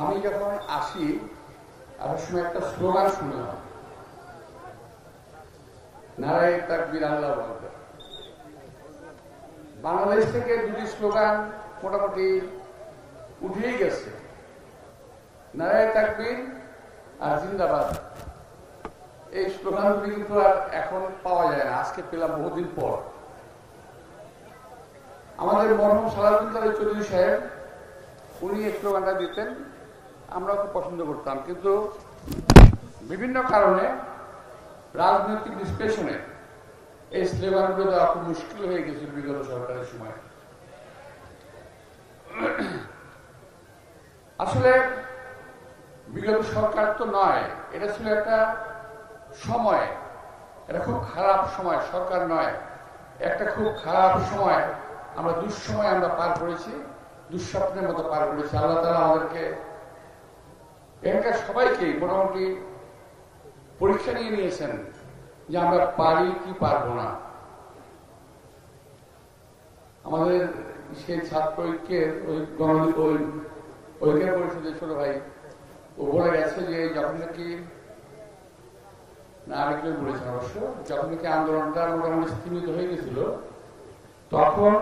আমি যখন আসি আসার সময় একটা স্লোগান শুনলাম, নারায়ে তাকবীর আল্লাহু আকবার। বাংলাদেশ থেকে দুটি স্লোগান মোটামুটি উঠেই গেছে, নারায়ে তাকবীর আর জিন্দাবাদ। এই স্লোগানগুলি কিন্তু আর এখন পাওয়া যায় না, আজকে পেলাম বহুদিন পর। আমাদের মরহুম সালাউদ্দিন চৌধুরী সাহেব উনি এই স্লোগানটা দিতেন, আমরা খুব পছন্দ করতাম, কিন্তু বিভিন্ন কারণে রাজনৈতিক বিশ্লেষণে এই স্লোগানগুলো দেওয়া খুব মুশকিল হয়ে গেছিল বিগত সরকারের সময়। আসলে বিগত সরকার তো নয়, এটা ছিল একটা সময়, এটা খুব খারাপ সময়, সরকার নয়, একটা খুব খারাপ সময়। আমরা দুঃসময় আমরা পার করেছি, দুঃস্বপ্নের মতো পার করেছি। আল্লাহ তাআলা আমাদেরকে এখানকার সবাইকে মোটামুটি পরীক্ষা নিয়ে নিয়েছেন যে আমরা পারি কি পারবো না। আমাদের সেই ছাত্র ঐক্যের ঐক্যের পরিষদের ছোট ভাই ও বলে গেছে যে যখন নাকি, না আরেকজন বলেছেন অবশ্য, যখন নাকি আন্দোলনটা মোটামুটি স্থিমিত হয়ে গেছিল তখন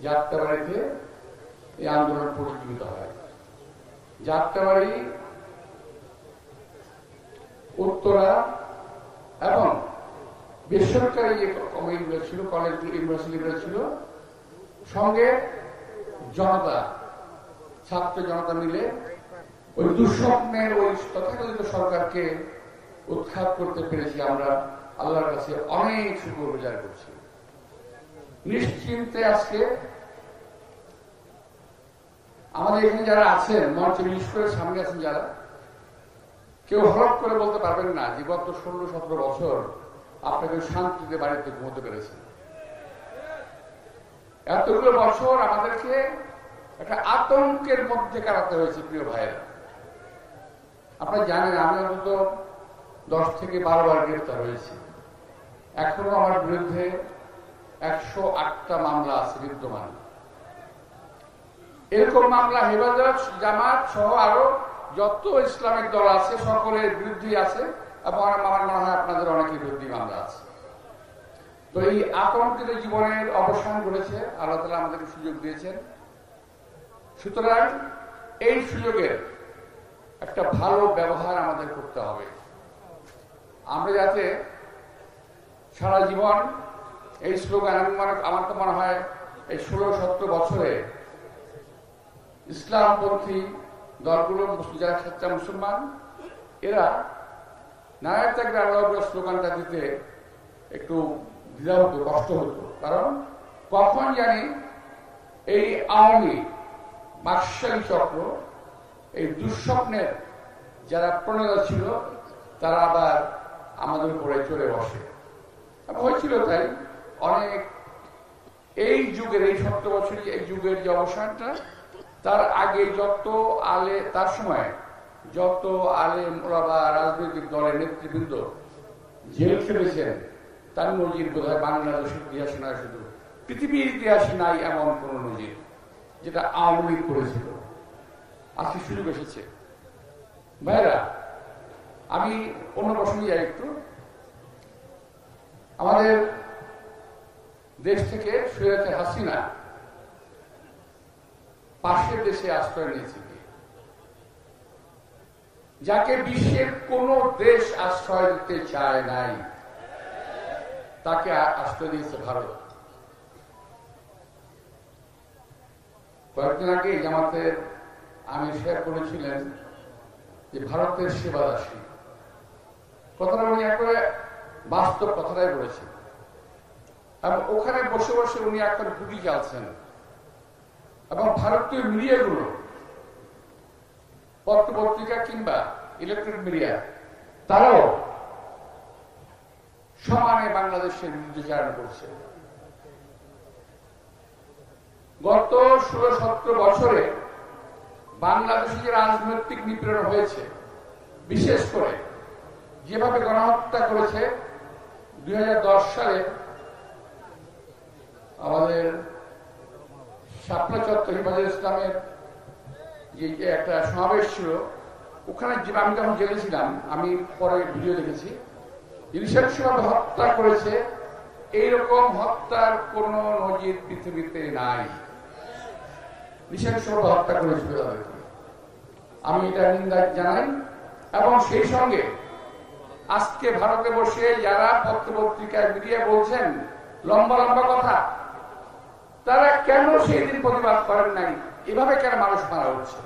যাত্রাবাড়িতে এই আন্দোলন পরিচালিত হয়। যাত্রাবাড়ি, উত্তরা এবং বেসরকারি যে কমিটিগুলো ছিল, কলেজগুলো, ইউনিভার্সিটিগুলো ছিল, সঙ্গে জনতা, ছাত্র জনতা মিলে ওই দুঃস্বপ্নের ওই তথাকথিত সরকারকে উৎখাত করতে পেরেছি। আমরা আল্লাহর কাছে অনেক শুকরগুজার করছি। নিশ্চিন্তে আজকে আমাদের এখানে যারা আছেন, মঞ্চে বিশেষ করে সামনে আছেন যারা, কেউ হলফ করে বলতে পারবেন না যে গত 16-17 বছর আপনাকে শান্তিতে বাড়িতে ঘুমোতে পেরেছেন। এতগুলো বছর আমাদেরকে একটা আতঙ্কের মধ্যে কাটাতে হয়েছে। প্রিয় ভাইয়েরা, আপনারা জানেন আমি অন্তত 10 থেকে 12 বার গ্রেফতার হয়েছি। এখনো আমার বিরুদ্ধে 108টা মামলা আছে বিদ্যমান। এরকম মামলা হেফাজত, জামাত সহ আরো যত ইসলামিক দল আছে সকলের বিরুদ্ধেই আছে, এবং আমার মনে হয় আপনাদের অনেকের বিরুদ্ধে মামলা আছে। তো এই আতঙ্কিত জীবনের অবসান ঘটেছে, আল্লাহ তাআলা আমাদেরকে সুযোগ দিয়েছেন। সুতরাং এই সুযোগের একটা ভালো ব্যবহার আমাদের করতে হবে। আমরা যাতে সারা জীবন এই স্লোগান, আমার তো মনে হয় এই 16-17 বছরে ইসলামপন্থী দলগুলো, যারা সচ্চা মুসলমান, এরা নারায়ে তাকবীর আল্লাহু আকবার স্লোগানটা দিতে একটু দ্বিধা হতো, কষ্ট হতো। কারণ কখন জানি এই আওয়ামী বাকশালী চক্র, এই দুঃস্বপ্নের যারা প্রণেতা ছিল, তারা আবার আমাদের উপরে চড়ে বসে। হয়েছিল তাই অনেক। এই যুগের, এই 17 বছরই এই যুগের যে অবসানটা, তার আগে যত আলে, তার সময় যত আলেম ওলামা, রাজনৈতিক দলের নেতৃবৃন্দ জেল খেটেছেন, তার নজির বোধহয় বাংলাদেশের ইতিহাসে নয়, শুধু পৃথিবীর ইতিহাসে নাই এমন কোন নজির যেটা আওয়ামী লীগ করেছিল। আজকে সুযোগ এসেছে। ভাইরা, আমি অন্য প্রসঙ্গে যাই একটু। আমাদের দেশ থেকে স্বৈরাচার হাসিনা পাশের দেশে আশ্রয় নিয়েছে, যাকে বিশ্বের কোন দেশ আশ্রয় দিতে চায় নাই, তাকে আশ্রয় দিয়েছে ভারত। কয়েকদিন আগে জামাতের আমির সাহেব বলেছিলেন যে ভারতের সেবাদাসী, কথাটা উনি একবারে বাস্তব কথাটাই বলেছেন। এবং ওখানে বসে বসে উনি এখন গুটি চালছেন, এবং ভারতীয় মিডিয়াগুলো, পত্র পত্রিকা কিংবা ইলেকট্রনিক মিডিয়া, তারাও সমানে বাংলাদেশের বিরুদ্ধে করছে। গত 16-17 বছরে বাংলাদেশে যে রাজনৈতিক নিপীড়ন হয়েছে, বিশেষ করে যেভাবে গণহত্যা করেছে 2010 সালে আমাদের শাপলা চত্বর হেফাজতে ইসলামের যে একটা সমাবেশ ছিল, ওখানে আমি যখন জেলে ছিলাম, আমি পরে ভিডিও দেখেছি, নৃশংসভাবে হত্যা করেছে, এইরকম হত্যার কোন নজির পৃথিবীতে নাই। নৃশংসভাবে হত্যা করেছিল তাদেরকে। আমি এটা নিন্দা জানাই। এবং সেই সঙ্গে আজকে ভারতে বসে যারা পত্রপত্রিকায় মিডিয়া বলছেন লম্বা লম্বা কথা, তারা কেন সেই দিন প্রতিবাদ করেন নাই? এভাবে কেন মানুষ মারা হচ্ছে?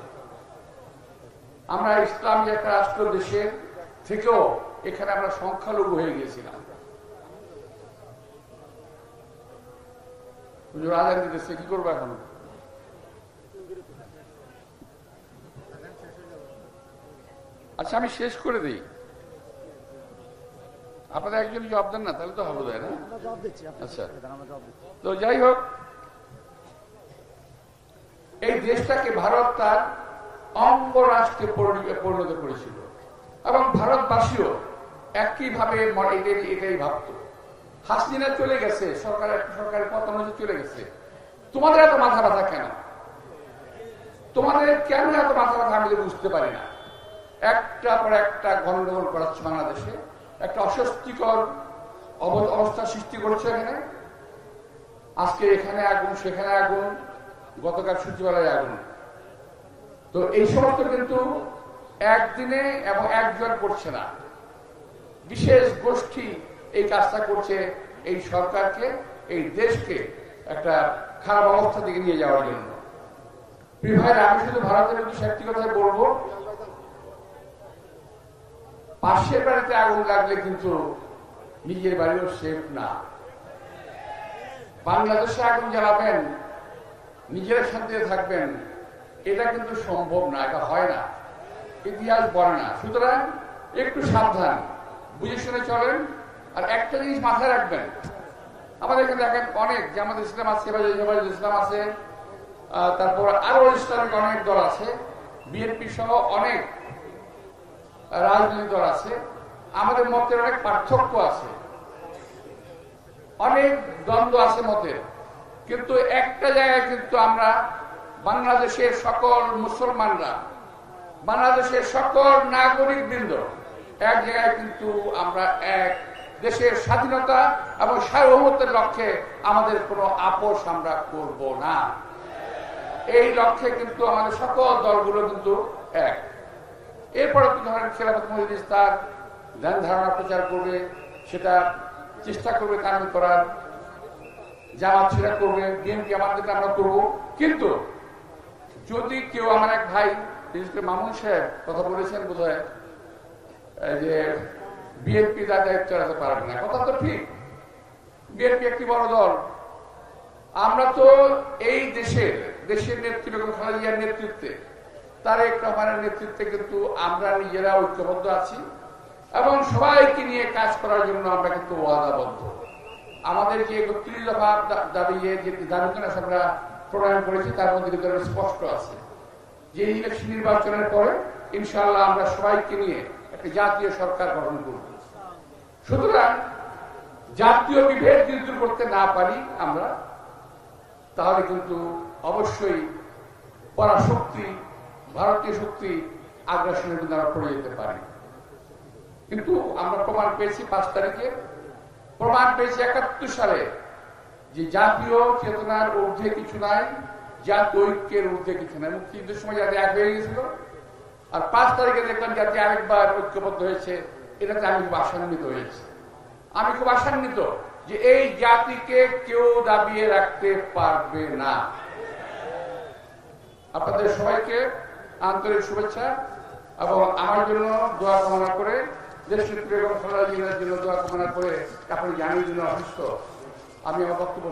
আমরা ইসলামী একটা রাষ্ট্র দেশের থেকেও এখানে আমরা সংখ্যালঘু হয়ে গিয়েছিলাম। আজান দিতেছে, কি করবো এখন? আচ্ছা, আমি শেষ করে দিই। আপনাদের একজন জবাব দেন না, তাহলে তো হবে না। আচ্ছা, তো যাই হোক, এই দেশটাকে ভারত তার অঙ্গরাষ্ট্রে পরিণত করেছিল এবং ভারতবাসীও একইভাবে এটাই ভাবত। হাসিনা চলে গেছে, সরকারের পতন চলে গেছে, তোমাদের এত মাথা ব্যথা কেন? তোমাদের কেন এত মাথা ব্যথা আমি বুঝতে পারি না। একটা পর একটা গন্ডগোল করাচ্ছে বাংলাদেশে, একটা অস্বস্তিকর অবস্থা সৃষ্টি করছে এখানে। আজকে এখানে আগুন, সেখানে আগুন, গতকাল সচিবালয়ে আগুন। তো এই সমস্ত কিন্তু একদিনে এবং একজন করছে না, বিশেষ গোষ্ঠী এই কাজটা করছে এই সরকারকে, এই দেশকে একটা খারাপ অবস্থা দিকে নিয়ে যাওয়ার জন্য। প্রিয় ভাইরা, আমি শুধু ভারতের উদ্দেশ্যে একটি কথাই বলবো, পাশের বাড়িতে আগুন লাগলে কিন্তু নিজের বাড়িও সেফ না। বাংলাদেশে আগুন জ্বালাবেন, নিজেরা শান্তিতে থাকবেন, এটা কিন্তু সম্ভব না, এটা হয় না, ইতিহাস বলে না। সুতরাং একটু সাবধান, বুঝে শুনে চলেন। আর একটা জিনিস মাথায় রাখবেন, আমাদের এখানে দেখেন অনেক জামাত ইসলাম আছে, ইসলাম আছে, তারপর আরো ইসলামিক অনেক দল আছে, বিএনপি সহ অনেক রাজনৈতিক দল আছে। আমাদের মতের অনেক পার্থক্য আছে, অনেক দ্বন্দ্ব আছে মতের, কিন্তু একটা জায়গায় কিন্তু আমরা বাংলাদেশের সকল মুসলমানরা, বাংলাদেশের সকল নাগরিক বৃন্দ এক জায়গায় কিন্তু আমরা এক দেশের স্বাধীনতা এবং সার্বভৌমত্বের লক্ষ্যে আমাদের কোনো আপোষ আমরা করব না। এই লক্ষ্যে কিন্তু আমাদের সকল দলগুলো কিন্তু এক। এরপরে তো ধরেন খেলাফত মজলিস তার ধ্যান ধারণা প্রচার করবে, সেটা চেষ্টা করবে কানুন করার, জামাত সেটা করবে, বিএনপি আমাদেরকে আমরা করবো। কিন্তু যদি কেউ, আমার এক ভাই বিশেষ করে মামুন সাহেব কথা বলেছেন বোধহয়, যে বিএনপি তার দায়িত্ব চালাতে পারবে না, কথা তো ঠিক। বিএনপি একটি বড় দল। আমরা তো এই দেশের নেতৃত্ব খালেদা জিয়ার নেতৃত্বে, তারেক রহমানের নেতৃত্বে কিন্তু আমরা নিজেরা ঐক্যবদ্ধ আছি এবং সবাইকে নিয়ে কাজ করার জন্য আমরা কিন্তু ওয়াদাবদ্ধ। আমাদের যে ৩১ দফা দাবি আমরা প্রণয়ন করেছি, তার মধ্যে কিন্তু স্পষ্ট আছে যে ইলেকশন নির্বাচনের পরে ইনশাআল্লাহ আমরা সবাইকে নিয়ে একটা জাতীয় সরকার গঠন করব। সুতরাং জাতীয় বিভেদ যদি দূর করতে না পারি আমরা, তাহলে কিন্তু অবশ্যই পরাশক্তি, ভারতীয় শক্তি আগ্রাসনের কিন্তু আমরা পড়ে যেতে পারি। কিন্তু আমরা প্রমাণ পেয়েছি ৫ তারিখে, প্রমাণ পেয়েছি ৭১ সালে যে জাতীয় চেতনার ঊর্ধ্বে কিছু নাই, জাতীয় ঐক্যের ঊর্ধ্বে কিছু নাই। মুক্তিযুদ্ধের সময় যাতে এক হয়ে গেছিল, আর ৫ তারিখে দেখলাম জাতি আরেকবার ঐক্যবদ্ধ হয়েছে, এটাতে আমি খুব আশান্বিত হয়েছি। আমি খুব আশান্বিত যে এই জাতিকে কেউ দাবিয়ে রাখতে পারবে না। আপনাদের সবাইকে আন্তরিক শুভেচ্ছা এবং আমার জন্য দোয়া কামনা করে, দেশের প্রিয় খালেদা জিয়ার জন্য দোয়া কামনা করে, আপনি জানিয়ে জন্য অসুস্থ, আমি আমার বক্তব্য